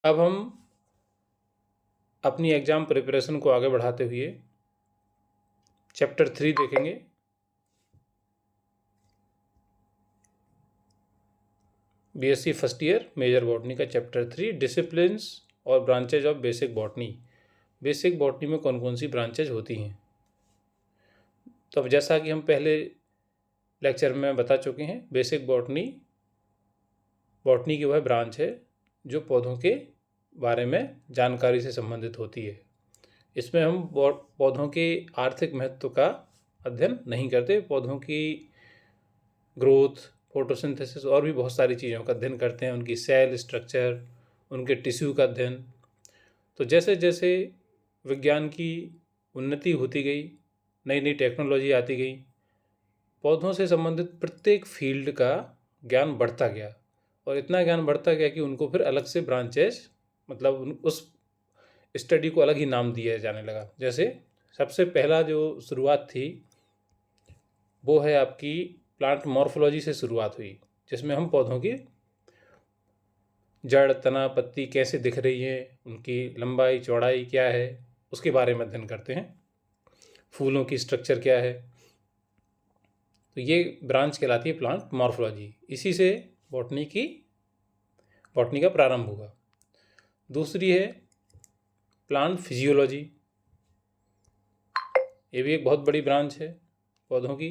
अब हम अपनी एग्ज़ाम प्रिपरेशन को आगे बढ़ाते हुए चैप्टर 3 देखेंगे। BSc first year major botany का चैप्टर 3 डिसिप्लिन्स और branches of basic botany. Basic botany में कौन कौन सी ब्रांचेज होती हैं? तो अब जैसा कि हम पहले लेक्चर में बता चुके हैं, बेसिक बॉटनी बॉटनी की वह ब्रांच है जो पौधों के बारे में जानकारी से संबंधित होती है। इसमें हम पौधों के आर्थिक महत्व का अध्ययन नहीं करते, पौधों की ग्रोथ, फोटोसिंथेसिस और भी बहुत सारी चीज़ों का अध्ययन करते हैं, उनकी सेल स्ट्रक्चर, उनके टिश्यू का अध्ययन। तो जैसे जैसे विज्ञान की उन्नति होती गई, नई नई टेक्नोलॉजी आती गई, पौधों से संबंधित प्रत्येक फील्ड का ज्ञान बढ़ता गया और इतना ज्ञान बढ़ता गया कि उनको फिर अलग से ब्रांचेज, मतलब उस स्टडी को अलग ही नाम दिया जाने लगा। जैसे सबसे पहला जो शुरुआत थी वो है आपकी प्लांट मॉर्फोलॉजी से शुरुआत हुई, जिसमें हम पौधों की जड़, तना, पत्ती कैसे दिख रही है, उनकी लंबाई चौड़ाई क्या है, उसके बारे में अध्ययन करते हैं। फूलों की स्ट्रक्चर क्या है, तो ये ब्रांच कहलाती है प्लांट मॉर्फोलॉजी। इसी से बॉटनी का प्रारंभ हुआ। दूसरी है प्लांट फिजियोलॉजी। ये भी एक बहुत बड़ी ब्रांच है पौधों की।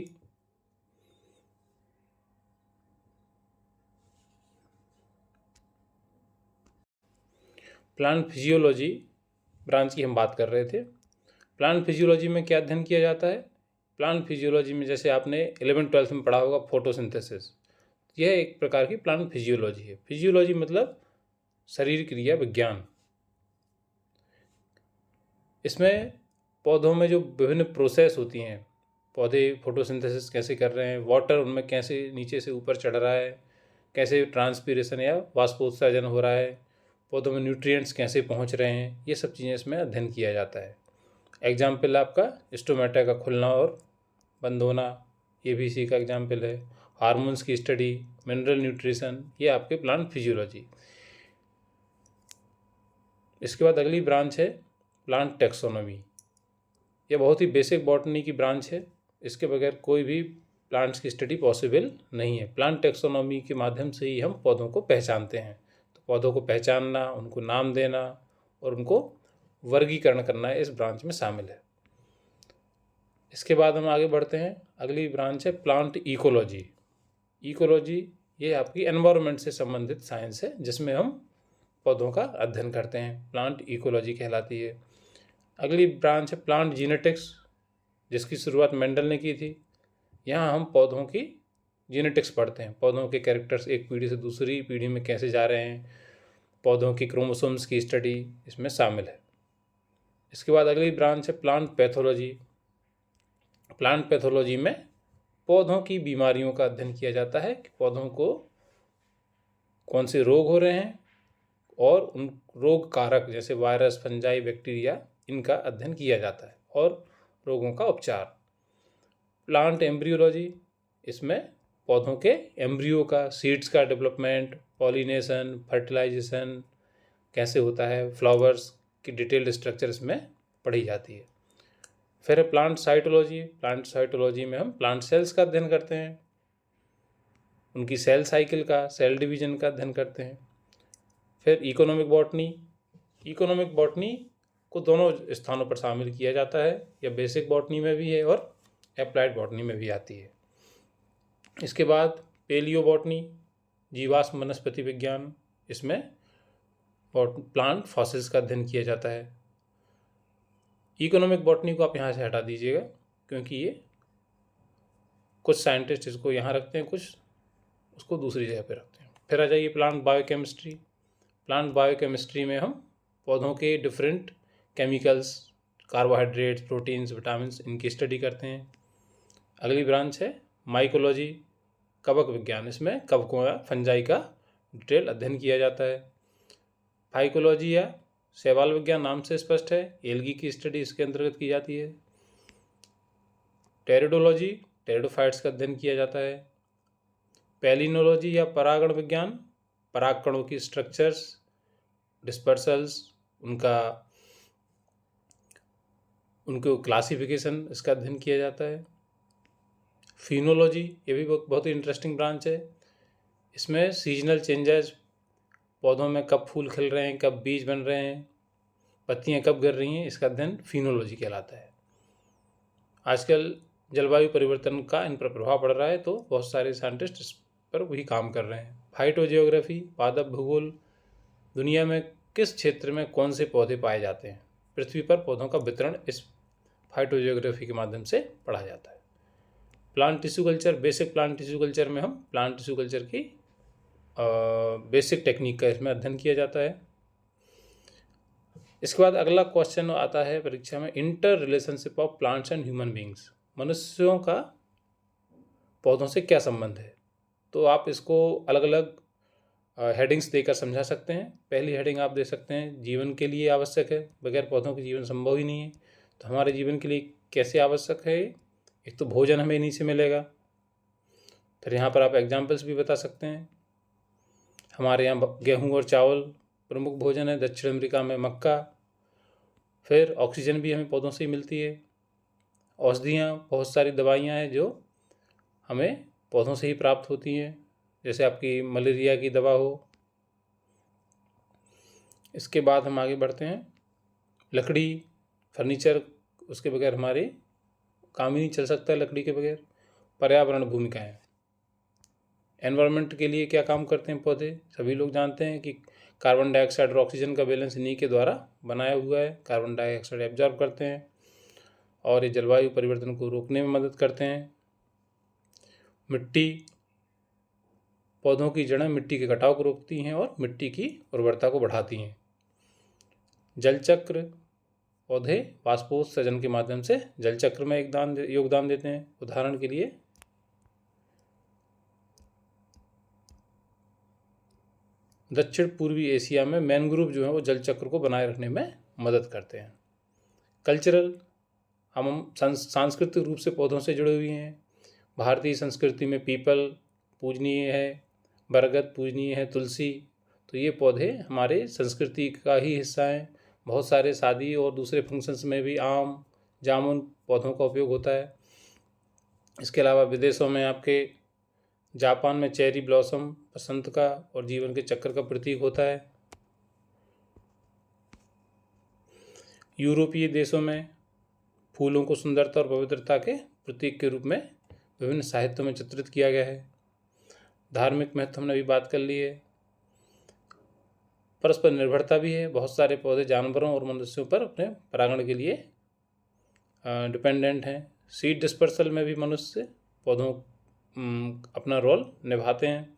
प्लांट फिजियोलॉजी ब्रांच की हम बात कर रहे थे। प्लांट फिजियोलॉजी में क्या अध्ययन किया जाता है? प्लांट फिजियोलॉजी में जैसे आपने 11th-12th में पढ़ा होगा फोटोसिंथेसिस, यह एक प्रकार की प्लांट फिजियोलॉजी है। फिजियोलॉजी मतलब शरीर क्रिया विज्ञान। इसमें पौधों में जो विभिन्न प्रोसेस होती हैं, पौधे फोटोसिंथेसिस कैसे कर रहे हैं, वाटर उनमें कैसे नीचे से ऊपर चढ़ रहा है, कैसे ट्रांसपीरेशन या वाष्पोत्सर्जन हो रहा है, पौधों में न्यूट्रिएंट्स कैसे पहुंच रहे हैं, ये सब चीज़ें इसमें अध्ययन किया जाता है। एग्जाम्पल आपका स्टोमेटा का खुलना और बंद होना, ये भी इसी का एग्जाम्पल है। हार्मोन्स की स्टडी, मिनरल न्यूट्रिशन, ये आपके प्लांट फिजियोलॉजी। इसके बाद अगली ब्रांच है प्लांट टेक्सोनॉमी। ये बहुत ही बेसिक बॉटनी की ब्रांच है, इसके बगैर कोई भी प्लांट्स की स्टडी पॉसिबल नहीं है। प्लांट टेक्सोनॉमी के माध्यम से ही हम पौधों को पहचानते हैं। तो पौधों को पहचानना, उनको नाम देना और उनको वर्गीकरण करना इस ब्रांच में शामिल है। इसके बाद हम आगे बढ़ते हैं। अगली ब्रांच है प्लांट इकोलॉजी। इकोलॉजी ये आपकी एनवायरनमेंट से संबंधित साइंस है, जिसमें हम पौधों का अध्ययन करते हैं, प्लांट इकोलॉजी कहलाती है। अगली ब्रांच है प्लांट जीनेटिक्स, जिसकी शुरुआत मेंडल ने की थी। यहाँ हम पौधों की जीनेटिक्स पढ़ते हैं, पौधों के कैरेक्टर्स एक पीढ़ी से दूसरी पीढ़ी में कैसे जा रहे हैं, पौधों की क्रोमोसोम्स की स्टडी इसमें शामिल है। इसके बाद अगली ब्रांच है प्लांट पैथोलॉजी। प्लांट पैथोलॉजी में पौधों की बीमारियों का अध्ययन किया जाता है कि पौधों को कौन से रोग हो रहे हैं और उन रोग कारक जैसे वायरस, फंजाई, बैक्टीरिया, इनका अध्ययन किया जाता है और रोगों का उपचार। प्लांट एम्ब्रियोलॉजी, इसमें पौधों के एम्ब्रियो का, सीड्स का डेवलपमेंट, पॉलिनेशन, फर्टिलाइजेशन कैसे होता है, फ्लावर्स की डिटेल्ड स्ट्रक्चर इसमें पढ़ी जाती है। फिर है प्लांट साइटोलॉजी। प्लांट साइटोलॉजी में हम प्लांट सेल्स का अध्ययन करते हैं, उनकी सेल साइकिल का, सेल डिवीजन का अध्ययन करते हैं। फिर इकोनॉमिक बॉटनी। इकोनॉमिक बॉटनी को दोनों स्थानों पर शामिल किया जाता है, या बेसिक बॉटनी में भी है और एप्लाइड बॉटनी में भी आती है। इसके बाद पेलियो बॉटनी, जीवाश्म वनस्पति विज्ञान, इसमें प्लांट फॉसिल्स का अध्ययन किया जाता है। इकोनॉमिक बॉटनी को आप यहाँ से हटा दीजिएगा, क्योंकि ये कुछ साइंटिस्ट इसको यहाँ रखते हैं, कुछ उसको दूसरी जगह पे रखते हैं। फिर आ जाइए प्लांट बायोकेमिस्ट्री। प्लांट बायोकेमिस्ट्री में हम पौधों के different chemicals, carbohydrates, proteins, vitamin, इनकी स्टडी करते हैं। अगली ब्रांच है माइकोलॉजी, कवक विज्ञान। इसमें कवकों या फंजाई का डिटेल अध्ययन किया जाता है। फाइकोलॉजी या शैवाल विज्ञान नाम से स्पष्ट है, एल्गी की स्टडी इसके अंतर्गत की जाती है। टेरिडोलॉजी, टेरिडोफाइट्स का अध्ययन किया जाता है। पैलिनोलॉजी या परागण विज्ञान, परागकणों की स्ट्रक्चर्स, डिस्पर्सल्स, उनको क्लासिफिकेशन, इसका अध्ययन किया जाता है। फिनोलॉजी, ये भी बहुत ही इंटरेस्टिंग ब्रांच है। इसमें सीजनल चेंजेस, पौधों में कब फूल खिल रहे हैं, कब बीज बन रहे हैं, पत्तियां कब गिर रही हैं, इसका अध्ययन फिनोलॉजी कहलाता है। आजकल जलवायु परिवर्तन का इन पर प्रभाव पड़ रहा है, तो बहुत सारे साइंटिस्ट इस पर भी काम कर रहे हैं। फाइटोजियोग्राफी, पादप भूगोल, दुनिया में किस क्षेत्र में कौन से पौधे पाए जाते हैं, पृथ्वी पर पौधों का वितरण इस फाइटोजियोग्राफी के माध्यम से पढ़ा जाता है। Plant tissue culture, basic plant tissue culture में हम प्लांट टिश्यू कल्चर की बेसिक टेक्निक का इसमें अध्ययन किया जाता है। इसके बाद अगला क्वेश्चन आता है परीक्षा में, inter relationship of plants and human beings, मनुष्यों का पौधों से क्या संबंध है। तो आप इसको अलग अलग हेडिंग्स देकर समझा सकते हैं। पहली हेडिंग आप दे सकते हैं, जीवन के लिए आवश्यक है, बगैर पौधों के जीवन संभव ही नहीं है। तो हमारे जीवन के लिए कैसे आवश्यक है, एक तो भोजन हमें इन्हीं से मिलेगा। फिर यहाँ पर आप एग्जाम्पल्स भी बता सकते हैं। हमारे यहाँ गेहूँ और चावल प्रमुख भोजन है, दक्षिण अमेरिका में मक्का। फिर ऑक्सीजन भी हमें पौधों से ही मिलती है। औषधियाँ, बहुत सारी दवाइयाँ हैं जो हमें पौधों से ही प्राप्त होती हैं, जैसे आपकी मलेरिया की दवा हो। इसके बाद हम आगे बढ़ते हैं, लकड़ी, फर्नीचर, उसके बगैर हमारे काम ही नहीं चल सकता है लकड़ी के बगैर। पर्यावरण भूमिकाएं, एनवायरनमेंट के लिए क्या काम करते हैं पौधे, सभी लोग जानते हैं कि कार्बन डाइऑक्साइड और ऑक्सीजन का बैलेंस इन्हीं के द्वारा बनाया हुआ है। कार्बन डाइऑक्साइड एब्जॉर्ब करते हैं और ये जलवायु परिवर्तन को रोकने में मदद करते हैं। मिट्टी, पौधों की जड़ें मिट्टी के कटाव को रोकती हैं और मिट्टी की उर्वरता को बढ़ाती हैं। जल चक्र, पौधे बाष्पोत्सर्जन के माध्यम से जल चक्र में योगदान देते हैं। उदाहरण के लिए दक्षिण पूर्वी एशिया में मैनग्रोव जो है वो जल चक्र को बनाए रखने में मदद करते हैं। कल्चरल, हम सांस्कृतिक रूप से पौधों से जुड़े हुए हैं। भारतीय संस्कृति में पीपल पूजनीय है, बरगद पूजनीय है, तुलसी, तो ये पौधे हमारे संस्कृति का ही हिस्सा हैं। बहुत सारे शादी और दूसरे फंक्शंस में भी आम, जामुन पौधों का उपयोग होता है। इसके अलावा विदेशों में आपके जापान में चेरी ब्लॉसम बसंत का और जीवन के चक्र का प्रतीक होता है। यूरोपीय देशों में फूलों को सुंदरता और पवित्रता के प्रतीक के रूप में विभिन्न साहित्यों में चित्रित किया गया है। धार्मिक महत्व हमने अभी बात कर ली है। परस्पर निर्भरता भी है, बहुत सारे पौधे जानवरों और मनुष्यों पर अपने परागण के लिए डिपेंडेंट हैं। सीड डिस्पर्सल में भी मनुष्य पौधों अपना रोल निभाते हैं।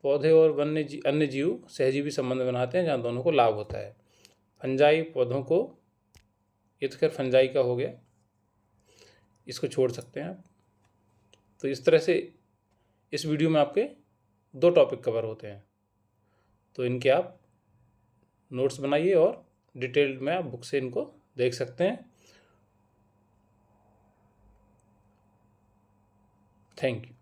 पौधे और अन्य जीव सहजीवी संबंध बनाते हैं जहाँ दोनों को लाभ होता है। फंजाई, पौधों को, ये तो खैर फंजाई का हो गया, इसको छोड़ सकते हैं आप। तो इस तरह से इस वीडियो में आपके 2 टॉपिक कवर होते हैं, तो इनके आप नोट्स बनाइए और डिटेल्ड में आप बुक से इनको देख सकते हैं। Thank you.